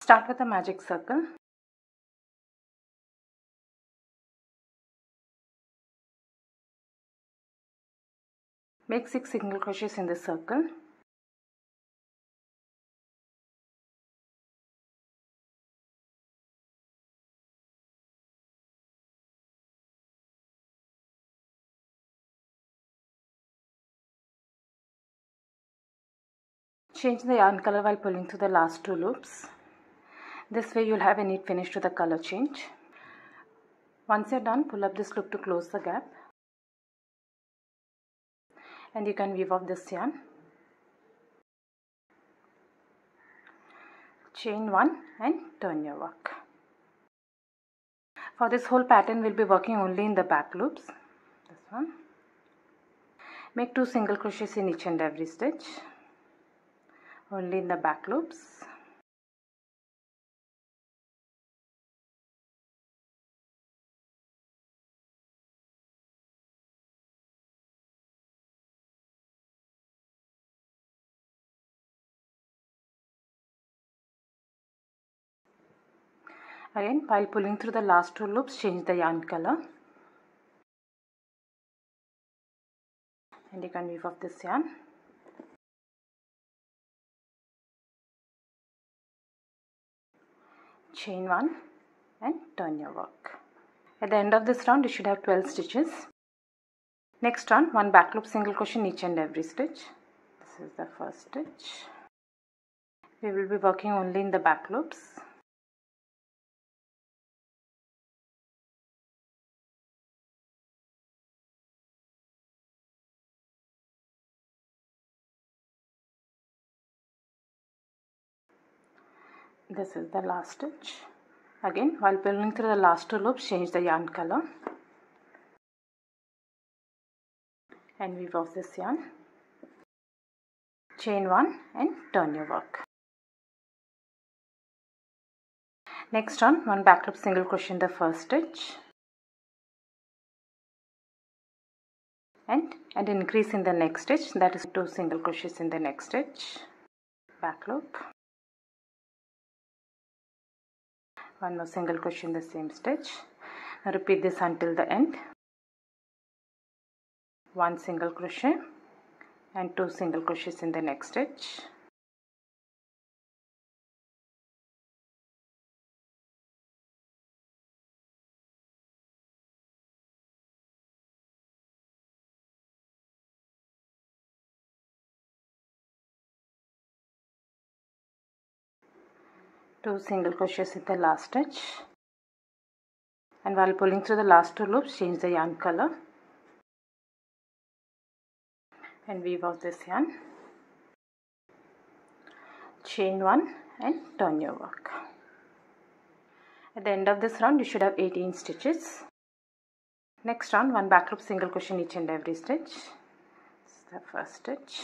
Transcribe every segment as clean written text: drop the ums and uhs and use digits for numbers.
Start with a magic circle. Make 6 single crochets in the circle. Change the yarn color while pulling through the last 2 loops. This way you'll have a neat finish to the color change. Once you're done, pull up this loop to close the gap. And you can weave off this yarn. Chain 1 and turn your work. For this whole pattern, we'll be working only in the back loops. This one. Make 2 single crochets in each and every stitch. Only in the back loops. Again, while pulling through the last 2 loops, change the yarn color. And you can weave off this yarn. Chain 1 and turn your work. At the end of this round, you should have 12 stitches. Next round, 1 back loop single crochet in each and every stitch. This is the first stitch. We will be working only in the back loops. This is the last stitch. Again, while pulling through the last 2 loops, change the yarn color and weave off this yarn. Chain 1 and turn your work. Next round, 1 back loop single crochet in the first stitch and increase in the next stitch, that is 2 single crochets in the next stitch. Back loop. 1 more single crochet in the same stitch. Now repeat this until the end. 1 single crochet and 2 single crochets in the next stitch. Two single crochets in the last stitch, and while pulling through the last 2 loops, change the yarn color and weave off this yarn. Chain 1 and turn your work. At the end of this round, you should have 18 stitches. Next round, 1 back loop single crochet in each and every stitch. This is the first stitch.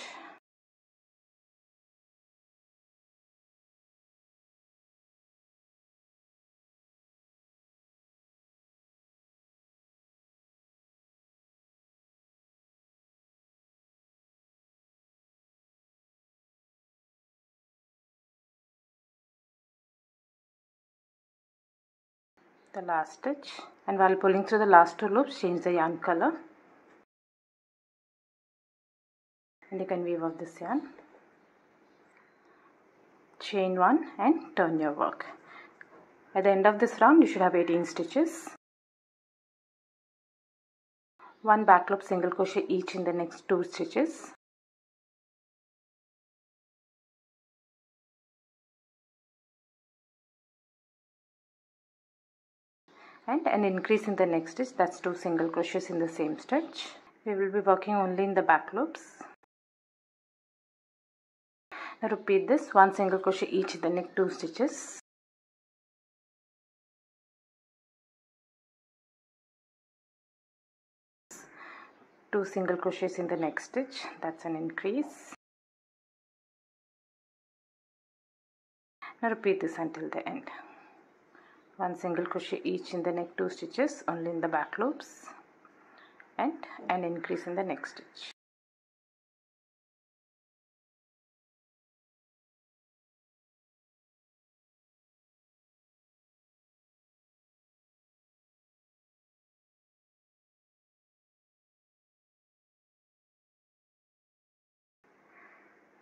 The last stitch, and while pulling through the last 2 loops, change the yarn color and you can weave off this yarn. Chain 1 and turn your work. At the end of this round, you should have 18 stitches. 1 back loop single crochet each in the next 2 stitches. And an increase in the next stitch, that's 2 single crochets in the same stitch. We will be working only in the back loops. Now repeat this, 1 single crochet each in the next 2 stitches. Two single crochets in the next stitch, that's an increase. Now repeat this until the end. 1 single crochet each in the next 2 stitches, only in the back loops, and an increase in the next stitch.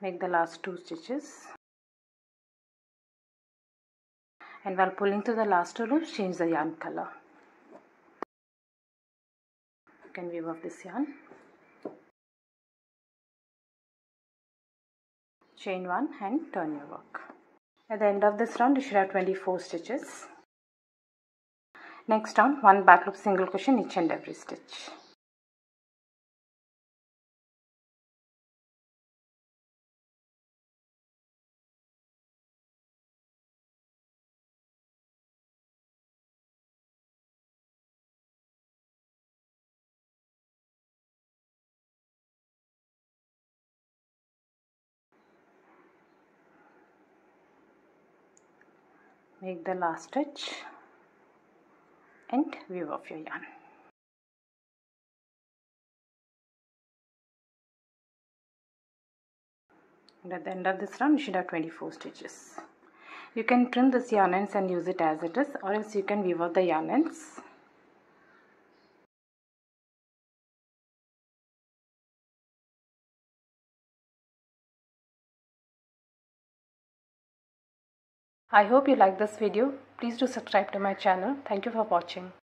Make the last 2 stitches, and while pulling through the last 2 loops, change the yarn color. You can weave off this yarn. Chain 1 and turn your work. At the end of this round, you should have 24 stitches. Next round, 1 back loop single crochet in each and every stitch. Make the last stitch and weave off your yarn. And at the end of this round, you should have 24 stitches. You can trim this yarn ends and use it as it is, or else you can weave out the yarn ends. I hope you like this video. Please do subscribe to my channel. Thank you for watching.